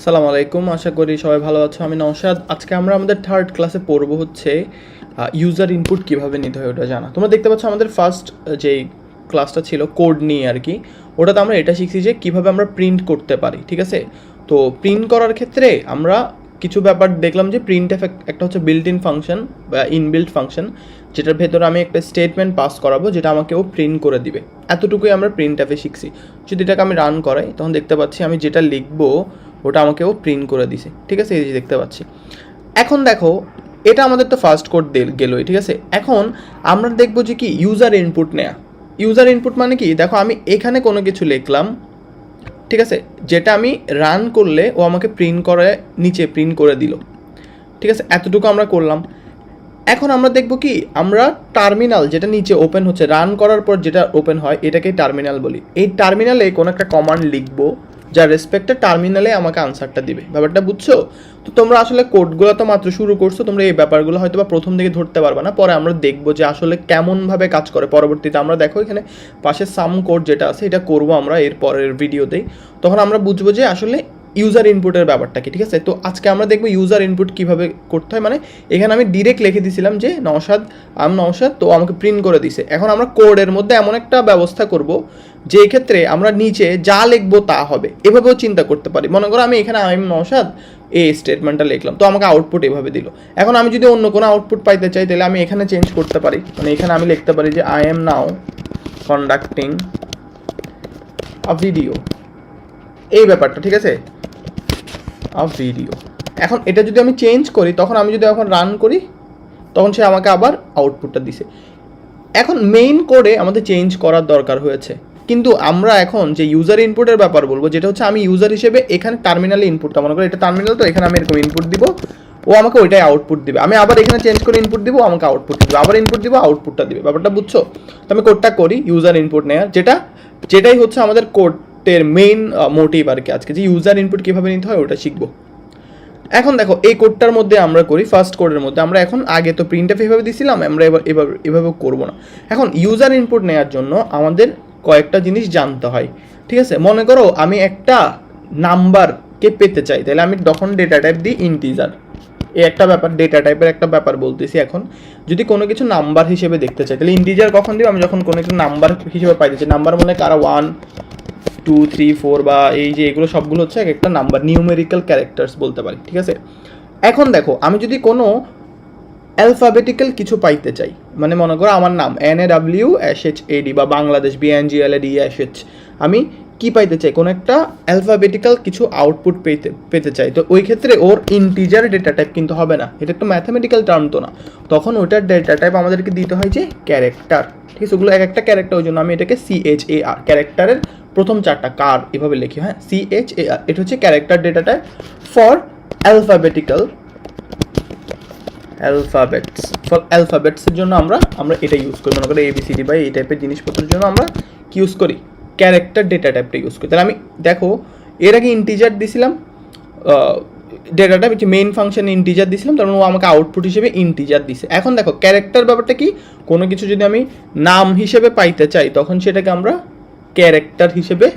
আসসালামু আলাইকুম, আশা করি সবাই ভালো আছো। আমি নওশাদ। আজকে আমরা আমাদের থার্ড ক্লাসে পড়বো হচ্ছে ইউজার ইনপুট কীভাবে নিতে হয় ওটা জানা। তোমরা দেখতে পাচ্ছ আমাদের ফার্স্ট যেই ক্লাসটা ছিল কোড নিয়ে আর কি, ওটাতে আমরা এটা শিখছি যে কীভাবে আমরা প্রিন্ট করতে পারি। ঠিক আছে, তো প্রিন্ট করার ক্ষেত্রে আমরা কিছু ব্যাপার দেখলাম যে প্রিন্ট এফ একটা হচ্ছে বিল্ট ইন ফাংশন বা ইনবিল্ট ফাংশন, যেটার ভেতরে আমি একটা স্টেটমেন্ট পাস করাবো যেটা আমাকে ও প্রিন্ট করে দিবে। এতটুকুই আমরা প্রিন্ট এফে শিখছি। যদি এটাকে আমি রান করাই তখন দেখতে পাচ্ছি আমি যেটা লিখবো ওটা আমাকেও প্রিন্ট করে দিছে। ঠিক আছে, এই যে দেখতে পাচ্ছি। এখন দেখো, এটা আমাদের তো ফার্স্ট কোড গেলোই। ঠিক আছে, এখন আমরা দেখবো যে কি ইউজার ইনপুট নেয়া। ইউজার ইনপুট মানে কি, দেখো আমি এখানে কোনো কিছু লিখলাম, ঠিক আছে, যেটা আমি রান করলে ও আমাকে প্রিন্ট করে নিচে প্রিন্ট করে দিল। ঠিক আছে, এতটুকু আমরা করলাম। এখন আমরা দেখবো কি, আমরা টার্মিনাল যেটা নিচে ওপেন হচ্ছে রান করার পর যেটা ওপেন হয় এটাকে টার্মিনাল বলি। এই টার্মিনালে কোনো একটা কমান্ড লিখবো যার রেসপেক্টে টার্মিনালে আমাকে আনসারটা দিবে। ব্যাপারটা বুঝছো? তো তোমরা আসলে কোডগুলো তো মাত্র শুরু করছো, তোমরা এই ব্যাপারগুলো হয়তো বা প্রথম দিকে ধরতে পারবে না, পরে আমরা দেখবো যে আসলে কেমনভাবে কাজ করে। পরবর্তীতে আমরা দেখো এখানে পাশে সাম কোড যেটা আছে এটা করবো আমরা এর পরের ভিডিওতেই, তখন আমরা বুঝবো যে আসলে ইউজার ইনপুটের ব্যাপারটা কি। ঠিক আছে, তো আজকে আমরা দেখবো ইউজার ইনপুট কীভাবে করতে হয়। মানে এখানে আমি ডিরেক্ট লিখে দিয়েছিলাম যে নওশাদ, নওশাদ, তো আমাকে প্রিন্ট করে দিছে। এখন আমরা কোডের মধ্যে এমন একটা ব্যবস্থা করব যে ক্ষেত্রে আমরা নিচে যা লিখবো তা হবে। এভাবেও চিন্তা করতে পারি। মনে করো আমি এখানে নওশাদ এই স্টেটমেন্টটা লিখলাম, তো আমাকে আউটপুট এভাবে দিল। এখন আমি যদি অন্য কোনো আউটপুট পাইতে চাই তাহলে আমি এখানে চেঞ্জ করতে পারি। মানে এখানে আমি লিখতে পারি যে I am now conducting a video, এই ব্যাপারটা। ঠিক আছে, ভিডিও। এখন এটা যদি আমি চেঞ্জ করি, তখন আমি যদি এখন রান করি তখন সে আমাকে আবার আউটপুটটা দিছে। এখন মেইন কোডে আমাদের চেঞ্জ করার দরকার হয়েছে, কিন্তু আমরা এখন যে ইউজার ইনপুটের ব্যাপার বলবো, যেটা হচ্ছে আমি ইউজার হিসেবে এখানে টার্মিনালে ইনপুটটা, মনে করি এটা টার্মিনাল, তো এখানে আমি এরকম ইনপুট দিব, ও আমাকে ওইটাই আউটপুট দিবে। আমি আবার এখানে চেঞ্জ করে ইনপুট দিব, আমাকে আউটপুট দিবে, আবার ইনপুট দিব, আউটপুটটা দিবে। ব্যাপারটা বুঝছো? তো আমি কোডটা করি ইউজার ইনপুট নেওয়ার, যেটাই হচ্ছে আমাদের কোডের মেইন মোটিভ আর কি। আজকে যে ইউজার ইনপুট কীভাবে নিতে হয় ওটা শিখবো। এখন দেখো এই কোডটার মধ্যে আমরা করি, ফার্স্ট কোডের মধ্যে আমরা এখন আগে তো প্রিন্ট এফ এভাবে দিছিলাম, আমরা এভাবে করবো না। এখন ইউজার ইনপুট নেওয়ার জন্য আমাদের কয়েকটা জিনিস জানতে হয়। ঠিক আছে, মনে করো আমি একটা নাম্বারকে পেতে চাই, তাহলে আমি তখন ডেটা টাইপ দিই ইন্টিজার। এই একটা ব্যাপার, ডেটা টাইপের একটা ব্যাপার বলতেছি। এখন যদি কোনো কিছু নাম্বার হিসেবে দেখতে চাই তাহলে ইন্টিজার কখন দিব, আমি যখন কোনো কিছু নাম্বার হিসেবে পাইতে চাই। নাম্বার মানে কারা 1 2 3 4 বা এই যে এগুলো সবগুলো হচ্ছে এক একটা নাম্বার, নিউমেরিক্যাল ক্যারেক্টার্স বলতে পারি। ঠিক আছে, এখন দেখো আমি যদি কোনো অ্যালফাবেটিক্যাল কিছু পাইতে চাই, মানে মনে করো আমার নাম NAWSHAD বা বাংলাদেশ BNGLADSH, আমি কি পাইতে চাই, কোনো একটা অ্যালফাবেটিক্যাল কিছু আউটপুট পেতে চাই, তো ওই ক্ষেত্রে ওর ইন্টিজার ডেটা টাইপ কিন্তু হবে না, এটা একটু ম্যাথামেটিক্যাল টার্ম তো না, তখন ওইটার ডেটা টাইপ আমাদেরকে দিতে হয় যে ক্যারেক্টার। ঠিক আছে, ওগুলো এক একটা ক্যারেক্টার, ওই জন্য আমি এটাকে CHAR, ক্যারেক্টারের প্রথম চারটা কার এভাবে লিখি। হ্যাঁ, CHAR, এটা হচ্ছে ক্যারেক্টার ডেটা টাইপ ফর অ্যালফাবেটসের জন্য আমরা এটা ইউজ করি। মনে করি ABCD বা এই টাইপের জিনিসপত্রের জন্য আমরা কি ইউজ করি, ক্যারেক্টার ডেটা টাইপটা ইউজ করি। তাহলে আমি দেখো এর আগে ইন্টিজার দিছিলাম, data type main function integer দিছিলাম, তার মানে ও আমাকে আউটপুট হিসেবে ইন্টিজার দিছে। এখন দেখো ক্যারেক্টার ব্যাপারটা কি, কোনো কিছু যদি আমি নাম হিসেবে পাইতে চাই তখন সেটাকে আমরা ক্যারেক্টার হিসেবে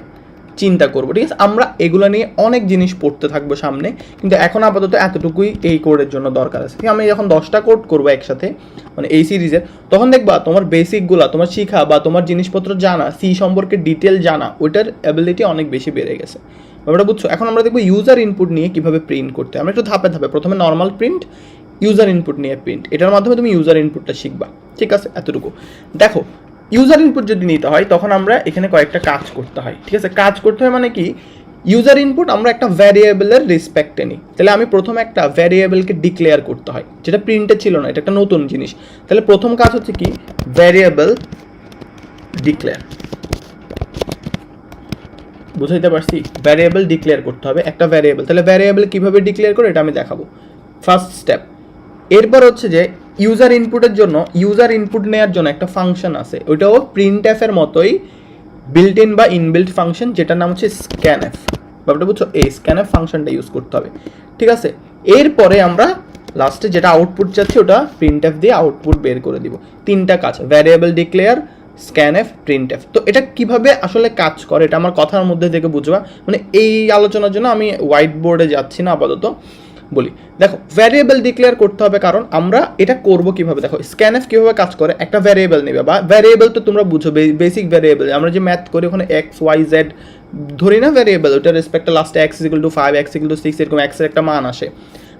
চিন্তা করবো। ঠিক আছে, আমরা এগুলো নিয়ে অনেক জিনিস পড়তে থাকবো সামনে, কিন্তু এখন আপাতত এতটুকুই এই কোডের জন্য দরকার আছে। আমি যখন 10টা কোড করবো একসাথে, মানে এই সিরিজের, তখন দেখবা তোমার বেসিকগুলো তোমার শিখা বা তোমার জিনিসপত্র জানা, সি সম্পর্কে ডিটেল জানা, ওইটার অ্যাবিলিটি অনেক বেশি বেড়ে গেছে। ব্যাপারটা বুঝছো? এখন আমরা দেখবো ইউজার ইনপুট নিয়ে কীভাবে প্রিন্ট করতে। আমরা একটু ধাপে ধাপে, প্রথমে নর্মাল প্রিন্ট, ইউজার ইনপুট নিয়ে প্রিন্ট, এটার মাধ্যমে তুমি ইউজার ইনপুটটা শিখবা। ঠিক আছে, এতটুকু দেখো। ইউজার ইনপুট যদি নিতে হয় তখন আমরা এখানে কয়েকটা কাজ করতে হয়। ঠিক আছে, কাজ করতে হয় মানে কি, ইউজার ইনপুট আমরা একটা ভ্যারিয়েবলের রেসপেক্টে নিই, তাহলে আমি প্রথমে একটা ভ্যারিয়েবলকে ডিক্লেয়ার করতে হয়, যেটা প্রিন্টে ছিল না, এটা একটা নতুন জিনিস। তাহলে প্রথম কাজ হচ্ছে কি, ভ্যারিয়েবল ডিক্লেয়ার। বুঝাইতে পারছি? ভ্যারিয়েবল ডিক্লেয়ার করতে হবে একটা ভ্যারিয়েবল। তাহলে ভ্যারিয়েবল কীভাবে ডিক্লেয়ার করে এটা আমি দেখাবো, ফার্স্ট স্টেপ। এরপর হচ্ছে যে ইউজার ইনপুটের জন্য, ইউজার ইনপুট নেওয়ার জন্য একটা ফাংশন আছে, ওইটাও প্রিন্ট এফের মতোই বিল্ট ইন বা ইনবিল্ট ফাংশন, যেটার নাম হচ্ছে স্ক্যানএফ। ব্যাপারটা বুঝছো? এই স্ক্যানএফ ফাংশনটা ইউজ করতে হবে। ঠিক আছে, এরপরে আমরা লাস্টে যেটা আউটপুট চাচ্ছি ওটা প্রিন্ট এফ দিয়ে আউটপুট বের করে দিব। তিনটা কাজ, ভ্যারিয়েবল ডিক্লেয়ার, স্ক্যানএফ প্রিন্টএফ। তো এটা কিভাবে আসলে কাজ করে এটা আমার কথার মধ্যে থেকে বুঝবা, মানে এই আলোচনার জন্য আমি হোয়াইট বোর্ডে যাচ্ছি না আপাতত, বলি। দেখো ভ্যারিয়েবল ডিক্লেয়ার করতে হবে, কারণ আমরা এটা করব কিভাবে। দেখো স্ক্যানএফ কিভাবে কাজ করে, একটা ভ্যারিয়েবল নেবে, বা ভ্যারিয়েবল তো তোমরা বুঝো, বেসিক ভ্যারিয়েবল আমরা যে ম্যাথ করি ওখানে এক্স ওয়াই জেড ধরি না ভ্যারিয়েবল, ওটার রেসপেক্টে লাস্টে x equal to 5 x equal to 6 এরকম এক্সের একটা মান আসে।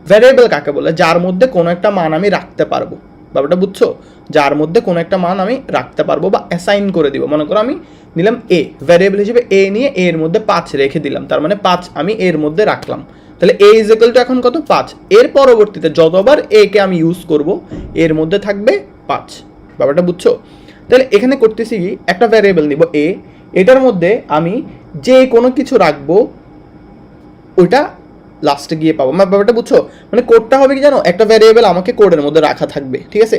ভ্যারিয়েবল কাকে বলে, যার মধ্যে কোনো একটা মান আমি রাখতে পারবো, ব্যাপারটা বুঝছো, যার মধ্যে কোনো একটা মান আমি রাখতে পারবো বা অ্যাসাইন করে দিব। মনে করো আমি নিলাম এ, ভ্যারিয়েবল হিসেবে এ নিয়ে এর মধ্যে 5 রেখে দিলাম, তার মানে 5 আমি এর মধ্যে রাখলাম, তাহলে এ ইজ ইকুয়াল টু এখন কত 5। এর পরবর্তীতে যতবার এ কে আমি ইউজ করব এর মধ্যে থাকবে 5, ব্যাপারটা বুঝছো। তাহলে এখানে করতেছি কি, একটা ভ্যারিয়েবল নিব এ, এটার মধ্যে আমি যে কোনো কিছু রাখবো ওইটা লাস্টে গিয়ে পাবো, ব্যাপারটা বুঝছো। মানে কোডটা হবে কি জানো, একটা ভ্যারিয়েবল আমাকে কোডের মধ্যে রাখা থাকবে, ঠিক আছে।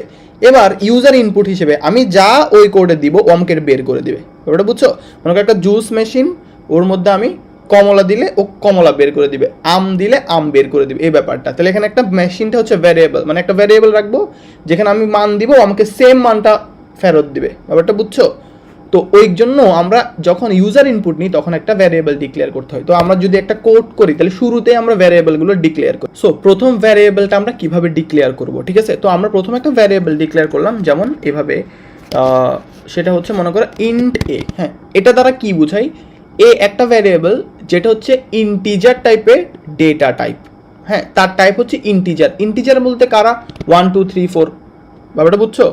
এবার ইউজার ইনপুট হিসেবে আমি যা ওই কোডে দিব ও আমাকে বের করে দিবে, ব্যাপারটা বুঝছো। মনে করো একটা জুস মেশিন, ওর মধ্যে আমি কমলা দিলে ও কমলা বের করে দিবে, আম দিলে আম বের করে দিবে, এই ব্যাপারটা। তাহলে এখানে একটা মেশিনটা হচ্ছে ভ্যারিয়েবল, মানে একটা ভ্যারিয়েবল রাখবো যেখানে আমি মান দিব ও আমাকে সেম মানটা ফেরত দিবে, ব্যাপারটা বুঝছো। তো ওই জন্য আমরা যখন ইউজার ইনপুট নিই তখন একটা ভ্যারিয়েবল ডিক্লেয়ার করতে হয়। তো আমরা যদি একটা কোড করি তাহলে শুরুতে আমরা ভ্যারিয়েবলগুলো ডিক্লেয়ার করি। সো প্রথম ভ্যারিয়েবলটা আমরা কিভাবে ডিক্লেয়ার করব, ঠিক আছে। তো আমরা প্রথমে একটা ভ্যারিয়েবল ডিক্লেয়ার করলাম, যেমন এভাবে, সেটা হচ্ছে মনে করো ইন্ট এ। হ্যাঁ, এটা দ্বারা কি বুঝাই, এ একটা ভ্যারিয়েবল যেটা হচ্ছে ইন্টিজার টাইপের ডেটা টাইপ। হ্যাঁ, তার টাইপ হচ্ছে ইন্টিজার। ইন্টিজার বলতে কারা, 1 2 3 4, ব্যাপারটা বুঝছো।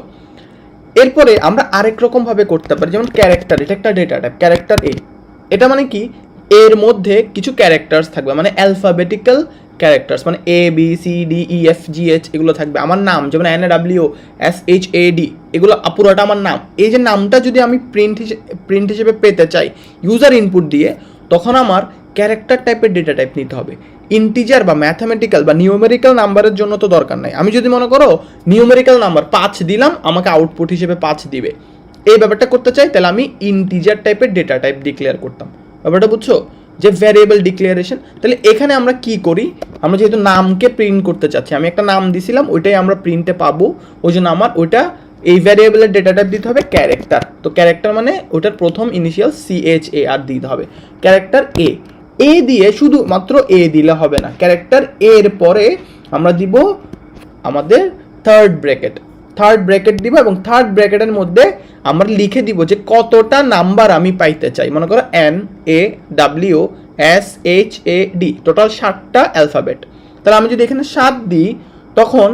এরপরে আমরা আরেক রকম ভাবে করতে পারি, যেমন ক্যারেক্টার, এটা একটা ডেটা টাইপ ক্যারেক্টার এ। এটা মানে কি, এর মধ্যে কিছু ক্যারেক্টার্স থাকবে, মানে অ্যালফাবেটিক্যাল ক্যারেক্টার্স, মানে A B C D E F G H এগুলো থাকবে। আমার নাম যেমন N A W S H A D, এগুলো পুরোটা আমার নাম। এই যে নামটা যদি আমি প্রিন্ট হিসেবে পেতে চাই ইউজার ইনপুট দিয়ে, তখন আমার ক্যারেক্টার টাইপের ডেটা টাইপ নিতে হবে। ইন্টিজার বা ম্যাথামেটিক্যাল বা নিউমেরিক্যাল নাম্বারের জন্য তো দরকার নাই। আমি যদি মনে করো নিউমেরিক্যাল নাম্বার 5 দিলাম, আমাকে আউটপুট হিসেবে 5 দিবে, এই ব্যাপারটা করতে চাই, তাহলে আমি ইন্টিজার টাইপের ডেটা টাইপ ডিক্লেয়ার করতাম, ব্যাপারটা বুঝছো, যে ভ্যারিয়েবল ডিক্লারেশন। তাহলে এখানে আমরা কি করি, আমরা যেহেতু নামকে প্রিন্ট করতে চাচ্ছি, আমি একটা নাম দিছিলাম, ওইটাই আমরা প্রিন্টে পাবো, ওই জন্য আমার ওইটা এই ভ্যারিয়েবলের ডেটা টাইপ দিতে হবে ক্যারেক্টার। তো ক্যারেক্টার মানে ওটার প্রথম ইনিশিয়াল CHAR দিতে হবে, ক্যারেক্টার এ দিয়ে শুধুমাত্র এ দিলে হবে না, ক্যারেক্টার এর পরে আমরা দিব আমাদের থার্ড ব্র্যাকেট দিব, এবং থার্ড ব্র্যাকেটের মধ্যে আমরা লিখে দিব যে কতটা নাম্বার আমি পাইতে চাই। মনে করো NAWSHAD, টোটাল 7টা অ্যালফাবেট। তাহলে আমি যদি এখানে 7 দিই, তখন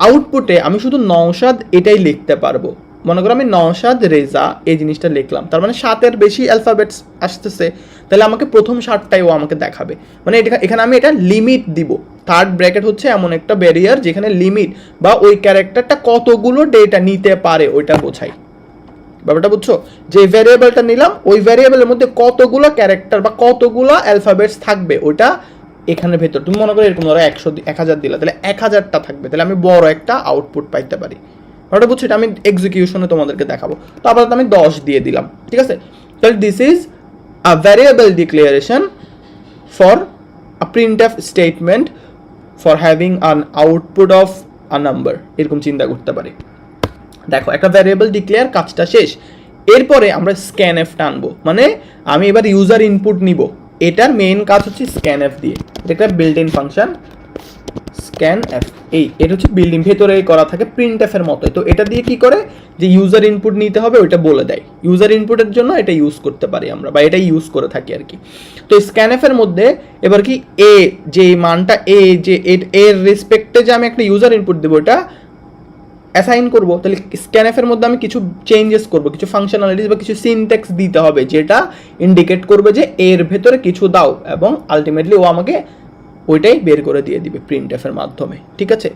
আউটপুটে আমি শুধু নওশাদ এটাই লিখতে পারবো। মনে করো আমি নওশাদ রেজা এই জিনিসটা লিখলাম, তার মানে 7-এর বেশি অ্যালফাবেটস আসতেছে, তাহলে আমাকে প্রথম 7টাই ও আমাকে দেখাবে। মানে এখানে আমি এটা লিমিট দিব। থার্ড ব্র্যাকেট হচ্ছে এমন একটা ব্যারিয়ার যেখানে লিমিট বা ওই ক্যারেক্টারটা কতগুলো ডেটা নিতে পারে ওইটা বোঝাই, ব্যাপারটা বুঝছো। যে ভ্যারিয়েবলটা নিলাম ওই ভ্যারিয়েবলের মধ্যে কতগুলো ক্যারেক্টার বা কতগুলো অ্যালফাবেটস থাকবে ওইটা এখানের ভেতর। তুমি মনে করো এরকম ধরো 1000 দিলা, তাহলে 1000টা থাকবে, তাহলে আমি বড় একটা আউটপুট পাইতে পারি, ওটা বুঝছো। এটা আমি এক্সিকিউশনে তোমাদেরকে দেখাবো। তো আপাতত আমি 10 দিয়ে দিলাম, ঠিক আছে। তাহলে this is a variable declaration for a printf statement for having an output of a number, এরকম চিন্তা করতে পারি। দেখো একটা ভ্যারিয়েবল ডিক্লেয়ার কাজটা শেষ। এরপরে আমরা স্ক্যানএফ টানবো, মানে আমি এবার ইউজার ইনপুট নিব। এটার মেইন কাজ হচ্ছে স্ক্যানএফ দিয়ে, এটা একটা বিল্ট ইন ফাংশন স্ক্যানএফ। এটা হচ্ছে বিল্ডিং ভেতরে করা থাকে প্রিন্টএফ এর মতোই। তো এটা দিয়ে কি করে, যে ইউজার ইনপুট নিতে হবে ওইটা বলে দেয়। ইউজার ইনপুটের জন্য এটা ইউজ করতে পারি আমরা, বা এটাই ইউজ করে থাকি আর কি। তো স্ক্যানএফ এর মধ্যে এবার কি যে মানটা যে এর রেসপেক্টে যে আমি একটা ইউজার ইনপুট দেবো এটা অ্যাসাইন করব। তাহলে স্ক্যানএফ এর মধ্যে আমি কিছু চেঞ্জেস করব, কিছু ফাংশনালিটিস বা কিছু সিনট্যাক্স দিতে হবে যেটা ইন্ডিকেট করবে যে এর ভেতরে কিছু দাও, এবং আলটিমেটলি ও আমাকে ওইটাই বের করে দিয়ে দিবে প্রিন্টএফ এর মাধ্যমে, ঠিক আছে।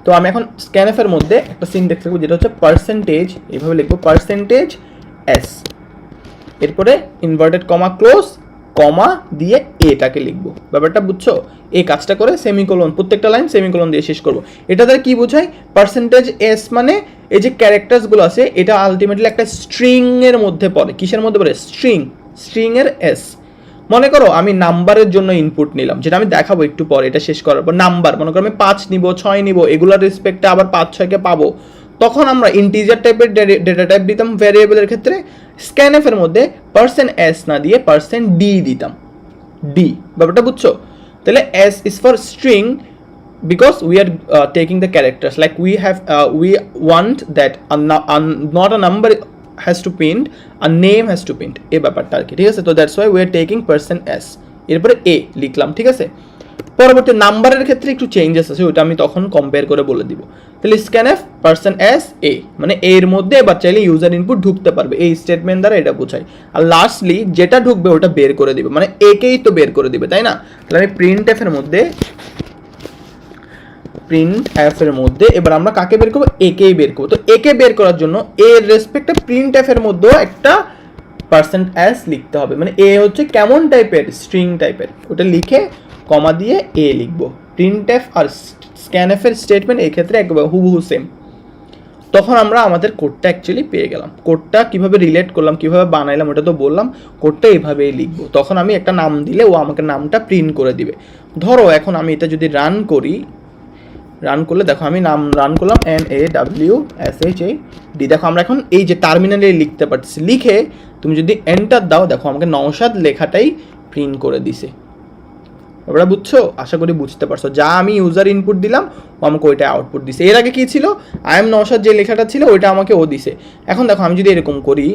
তো আমি এখন স্ক্যানএফ এর মধ্যে একটা সিনট্যাক্স লিখব যেটা হচ্ছে পার্সেন্টেজ, এইভাবে লিখবো পার্সেন্টেজ এস, এরপরে ইনভার্টেড কমা ক্লোজ কমা দিয়ে এটাকে লিখবো, ব্যাপারটা বুঝছো। এই কাজটা করে সেমিকোলন, প্রত্যেকটা লাইন সেমিকোলন দিয়ে শেষ করবো। এটা দ্বারা কি বোঝায়, পার্সেন্টেজ এস মানে এই যে ক্যারেক্টার্সগুলো আছে এটা আলটিমেটলি একটা স্ট্রিং এর মধ্যে পড়ে। কিসের মধ্যে পড়ে, স্ট্রিং এর এস। মনে করো আমি নাম্বারের জন্য ইনপুট নিলাম, যেটা আমি দেখাবো একটু পরে, এটা শেষ করার পর নাম্বার মনে করো আমি 5 নিব 6 নিব, এগুলোর রেসপেক্টে আবার 5 6কে পাবো, তখন আমরা ইন্টিজার টাইপের ডেটা টাইপ দিতাম ভ্যারিয়েবলের ক্ষেত্রে, স্ক্যানএফ এর মধ্যে %s না দিয়ে %d দিতাম, d, ব্যাপারটা বুঝছো? তাহলে s is for string because we are taking the characters, like we want that not a number has to print, a name has to print, এই ব্যাপারটা আর কি, ঠিক আছে? তো that's why we are taking %s, এরপরে a লিখলাম, ঠিক আছে? পরবর্তী নাম্বারের ক্ষেত্রে একটু চেঞ্জেস আছে, ওটা আমি তখন কম্পেয়ার করে বলে দিব। তাহলে স্ক্যানএফ %s a, মানে এর মধ্যে এবার চাইলে ইউজার ইনপুট ঢুকতে পারবে, এই স্টেটমেন্ট দ্বারা এটা বোঝায়। আর লাস্টলি যেটা ঢুকবে ওটা বের করে দিবে, মানে একেই তো বের করে দিবে, তাই না? তাহলে আমি প্রিন্টএফ এর মধ্যে এবার আমরা কাকে বের করবো? একেই বের করবো। তো একে বের করার জন্য এর রেসপেক্টে প্রিন্টএফ এর মধ্যেও একটা %s লিখতে হবে, মানে এ হচ্ছে কেমন টাইপের, স্ট্রিং টাইপের, ওটা লিখে কমা দিয়ে এ লিখবো। প্রিন্টএফ আর স্ক্যানএফ এর স্টেটমেন্ট এই ক্ষেত্রে একবার হুবহু সেম। তখন আমরা আমাদের কোডটা অ্যাকচুয়ালি পেয়ে গেলাম। কোডটা কিভাবে রিলেট করলাম, কিভাবে বানাইলাম ওটা তো বললাম, কোডটা এইভাবেই লিখবো। তখন আমি একটা নাম দিলে ও আমাকে নামটা প্রিন্ট করে দিবে। ধরো এখন আমি এটা যদি রান করলে দেখো আমি নাম রান করলাম NAWSHAD, দেখো আমরা এখন এই যে টার্মিনালে লিখতে পারছি, লিখে তুমি যদি এন্টার দাও দেখো আমাকে নওশাদ লেখাটাই প্রিন্ট করে দিছে। ওটা বুঝছো? আশা করি বুঝতে পারছো। যা আমি ইউজার ইনপুট দিলাম ও আমাকে ওইটা আউটপুট দিছে। এর আগে কি ছিল, আই এম নওশাদ যে লেখাটা ছিল ওইটা আমাকে ও দিছে। এখন দেখো আমি যদি এরকম করি,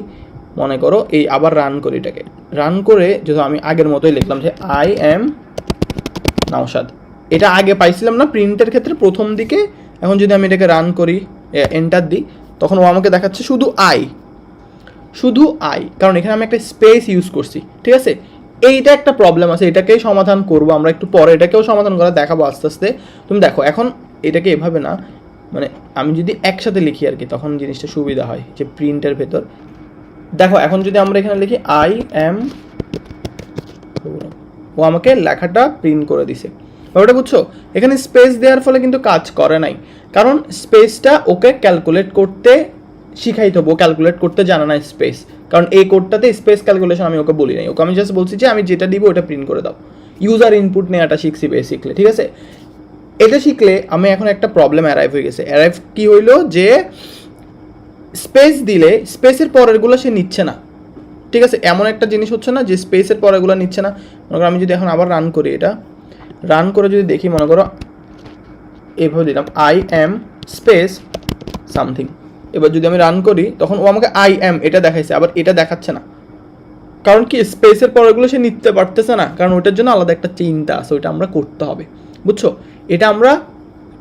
মনে করো এই আবার রান করি, এটাকে রান করে যদি আমি আগের মতোই লিখলাম যে আই এম নওশাদ, এটা আগে পাইছিলাম না প্রিন্টের ক্ষেত্রে প্রথম দিকে। এখন যদি আমি এটাকে রান করি, এন্টার দিই, তখন ও আমাকে দেখাচ্ছে শুধু আই, কারণ এখানে আমি একটা স্পেস ইউজ করছি, ঠিক আছে? এইটা একটা প্রবলেম আছে, এটাকেই সমাধান করবো আমরা একটু পরে, এটাকেও সমাধান করা দেখাবো আস্তে আস্তে। তুমি দেখো এখন এটাকে এভাবে না, মানে আমি যদি একসাথে লিখি আর কি, তখন জিনিসটা সুবিধা হয় যে প্রিন্টের ভেতর। দেখো এখন যদি আমরা এখানে লিখি আই এম, ও আমাকে লেখাটা প্রিন্ট করে দিছে। ব্যাপারটা বুঝছো? এখানে স্পেস দেওয়ার ফলে কিন্তু কাজ করে নাই, কারণ স্পেসটা ওকে ক্যালকুলেট করতে শিখাইতে হবে, ও ক্যালকুলেট করতে জানা না স্পেস, কারণ এই কোডটাতে স্পেস ক্যালকুলেশন আমি ওকে বলি নাই। ওকে আমি জাস্ট বলছি যে আমি যেটা দিব ওটা প্রিন্ট করে দাও। ইউজার ইনপুট নেওয়াটা শিখছি বেসিকলি, ঠিক আছে? এটা শিখলে আমি এখন একটা প্রবলেম অ্যারাইভ হয়ে গেছে। অ্যারাইভ কি হইলো যে স্পেস দিলে স্পেসের পরেরগুলো সে নিচ্ছে না, ঠিক আছে? এমন একটা জিনিস হচ্ছে না যে স্পেসের পরেরগুলো নিচ্ছে না। মনে করো আমি যদি এখন আবার রান করি, এটা রান করে যদি দেখি, মনে করো এইভাবে দিলাম আই এম স্পেস সামথিং, এবার যদি আমি রান করি তখন ও আমাকে আই এম এটা দেখাইছে, আবার এটা দেখাচ্ছে না। কারণ কি, স্পেসের পরেগুলো সে নিতে পারতেছে না, কারণ ওইটার জন্য আলাদা একটা চিন্তা আছে, ওইটা আমরা করতে হবে, বুঝছো? এটা আমরা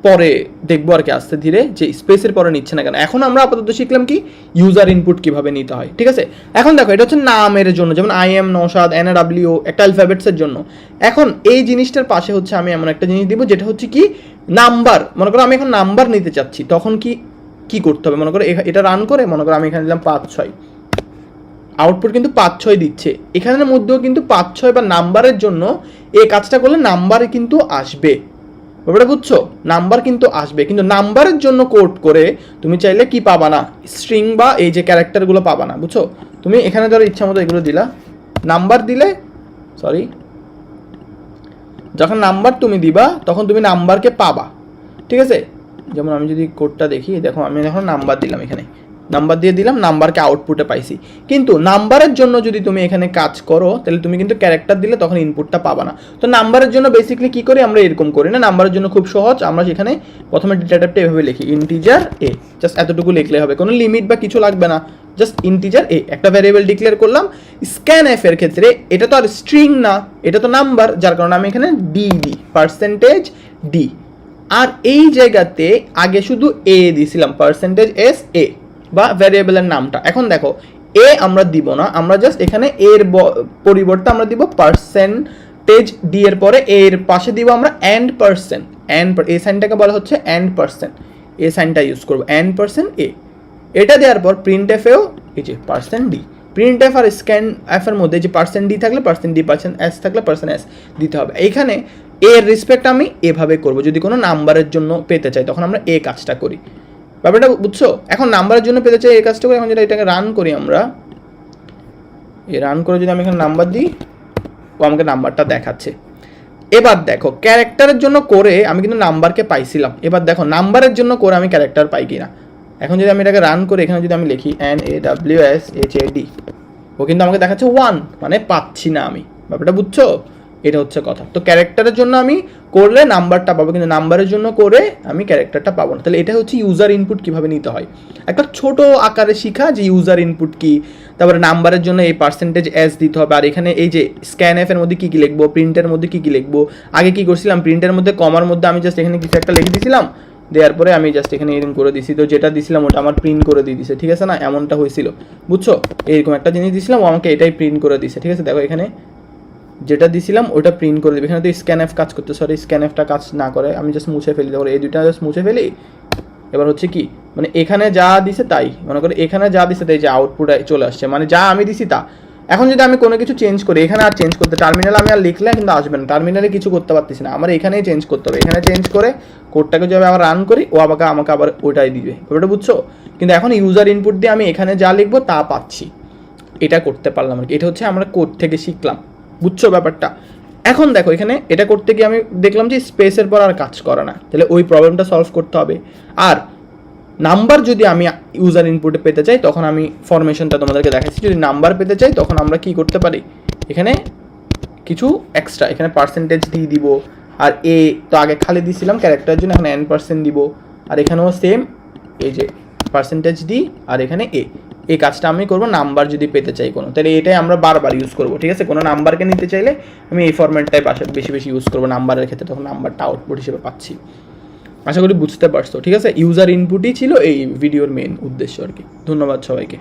পরে দেখবো আর কি আস্তে ধীরে, যে স্পেসের পরে নিচ্ছে না কেন। এখন আমরা আপাতত শিখলাম কি ইউজার ইনপুট কিভাবে নিতে হয়, ঠিক আছে? এখন দেখো এটা হচ্ছে নামের জন্য, যেমন আই এম নওশাদ, NAW একটা অ্যালফাবেটসের জন্য। এখন এই জিনিসটার পাশে হচ্ছে আমি এমন একটা জিনিস দিব যেটা হচ্ছে কি নাম্বার। মনে করো আমি এখন নাম্বার নিতে চাচ্ছি, তখন কি করতে হবে? মনে করো এটা রান করে, মনে করো আমি এখানে দিলাম 5-6, আউটপুট কিন্তু 5-6 দিচ্ছে। এখানের মধ্যেও কিন্তু 5-6 বা নাম্বারের জন্য এই কাজটা করলে নাম্বার কিন্তু আসবে, ব্যাপারটা বুঝছো? নাম্বার কিন্তু আসবে, কিন্তু নাম্বারের জন্য কোড করে তুমি চাইলে কি পাবা না, স্ট্রিং বা এই যে ক্যারেক্টারগুলো পাবা না, বুঝছো? তুমি এখানে ধরো ইচ্ছা মতো এগুলো দিলা, নাম্বার দিলে, সরি, যখন নাম্বার তুমি দিবা তখন তুমি নাম্বারকে পাবা, ঠিক আছে? যেমন আমি যদি কোডটা দেখি, দেখো আমি এখন নাম্বার দিলাম, এখানে নাম্বার দিয়ে দিলাম, নাম্বারকে আউটপুটে পাইছি। কিন্তু নাম্বারের জন্য যদি তুমি এখানে কাজ করো তাহলে তুমি কিন্তু ক্যারেক্টার দিলে তখন ইনপুটটা পাবা না। তো নাম্বারের জন্য বেসিক্যালি কি করি আমরা, এরকম করি না। নাম্বারের জন্য খুব সহজ, আমরা সেখানে প্রথমে ডেটা টাইপটা এভাবে লিখি, ইন্টিজার এ, জাস্ট এতটুকু লিখলে হবে, কোনো লিমিট বা কিছু লাগবে না, জাস্ট ইন্টিজার এ একটা ভ্যারিয়েবল ডিক্লেয়ার করলাম। স্ক্যানএফ এর ক্ষেত্রে এটা তো আর স্ট্রিং না, এটা তো নাম্বার, যার কারণে আমি এখানে ডি দিই, %d। আর এই জায়গাতে আগে শুধু এ দিয়েছিলাম, %s a বা ভ্যারিয়েবলের নামটা। এখন দেখো এ আমরা দিব না, আমরা জাস্ট এখানে এর পরিবর্তে আমরা দিব %d এর পরে এর পাশে দিব আমরা %, এই সাইনটাকে বলা হচ্ছে %, এই সাইনটা ইউজ করবো %a। এটা দেওয়ার পর প্রিন্টএফ এও এই যে %d, প্রিন্টএফ আর স্ক্যানএফ এর মধ্যে যে %d থাকলে %d, %s থাকলে %s দিতে হবে। এইখানে এর রেসপেক্ট আমি এভাবে করব, যদি কোনো নাম্বারের জন্য পেতে চাই তখন আমরা এই কাজটা করি, ব্যাপারটা বুঝছো? এখন নাম্বারের জন্য পেতে চাই এই কাজটা করি। এখন যেটা এটাকে রান করি আমরা, এই রান করে যদি আমি এখানে নাম্বার দিই, ও আমাকে নাম্বারটা দেখাচ্ছে। এবার দেখো ক্যারেক্টারের জন্য করে আমি কিন্তু নাম্বারকে পাইছিলাম, এবার দেখো নাম্বারের জন্য করে আমি ক্যারেক্টার পাই কিনা। এখন যদি আমি এটাকে রান করে এখানে যদি আমি লিখি NAWSHAD, ও কিন্তু আমাকে দেখাচ্ছে 1, মানে পাচ্ছি না আমি। ব্যাপারটা বুঝছো? এটা হচ্ছে কথা। তো ক্যারেক্টারের জন্য আমি করলে নাম্বারটা পাবো, কিন্তু নাম্বারের জন্য করে আমি ক্যারেক্টারটা পাবো না। তাহলে এটা হচ্ছে ইউজার ইনপুট কীভাবে নিতে হয়, একটা ছোট আকারে শিখা যে ইউজার ইনপুট কী, তারপরে নাম্বারের জন্য এই পার্সেন্টেজ এস দিতে হবে, আর এখানে এই যে স্ক্যানএফ এর মধ্যে কী কী লিখবো, প্রিন্টের মধ্যে কী কী লিখবো। আগে কী করছিলাম, প্রিন্টের মধ্যে কমার মধ্যে আমি জাস্ট এখানে কিছু একটা লিখে দিয়েছিলাম, দেওয়ার পরে আমি জাস্ট এখানে এরকম করে দিছি, তো যেটা দিছিলাম ওটা আমার প্রিন্ট করে দিয়ে দিছে, ঠিক আছে না? এমনটা হয়েছিল, বুঝছো? এইরকম একটা জিনিস দিছিলাম, ও আমাকে এটাই প্রিন্ট করে দিছে, ঠিক আছে? দেখো এখানে যেটা দিছিলাম ওটা প্রিন্ট করে দেবে। এখানে তো স্ক্যানএফ কাজ করতে, সরি স্ক্যানএফটা কাজ না করে, আমি জাস্ট মুছে ফেলি। তারপরে এই দুইটা জাস্ট মুছে ফেলি। এবার হচ্ছে কি, মানে এখানে যা দিছে তাই, মনে করে এখানে যা দিছে তাই, যে আউটপুট চলে আসছে, মানে যা আমি দিছি তা। এখন যদি আমি কোনো কিছু চেঞ্জ করি, এখানে আর চেঞ্জ করতে, টার্মিনালে আমি আর লিখলে কিন্তু আসবে না, টার্মিনালে কিছু করতে পারতেছি না, আমার এখানেই চেঞ্জ করতে হবে। এখানে চেঞ্জ করে কোডটাকে যদি আবার রান করি, ও আমাকে আবার ওটাই দিবে, ওটা বুঝছো? কিন্তু এখন ইউজার ইনপুট দিয়ে আমি এখানে যা লিখবো তা পাচ্ছি, এটা করতে পারলাম আর কি। এটা হচ্ছে আমরা কোড থেকে শিখলাম, বুঝছো ব্যাপারটা? এখন দেখো এখানে এটা করতে গিয়ে আমি দেখলাম যে স্পেসের পর আর কাজ করে না, তাহলে ওই প্রবলেমটা সলভ করতে হবে। আর নাম্বার যদি আমি ইউজার ইনপুটে পেতে চাই, তখন আমি ফরমেশনটা তোমাদেরকে দেখাচ্ছি। যদি নাম্বার পেতে চাই তখন আমরা কি করতে পারি, এখানে কিছু এক্সট্রা এখানে পার্সেন্টেজ দিয়ে দিব, আর এ তো আগে খালি দিয়েছিলাম ক্যারেক্টারের জন্য, এখানে n% দিব, আর এখানেও সেম এই যে পার্সেন্টেজ দিই, আর এখানে এই কাজটা আমি করবো নাম্বার যদি পেতে চাই কোনো, তাহলে এটাই আমরা বারবার ইউজ করবো, ঠিক আছে? কোনো নাম্বারকে নিতে চাইলে আমি এই ফরম্যাটটাই বেশি বেশি ইউজ করবো নাম্বারের ক্ষেত্রে, তখন নাম্বারটা আউটপুট হিসেবে পাচ্ছি। আশা করি বুঝতে পারছো, ঠিক আছে? ইউজার ইনপুটই ছিল এই ভিডিওর মেন উদ্দেশ্য আর কি। ধন্যবাদ সবাইকে।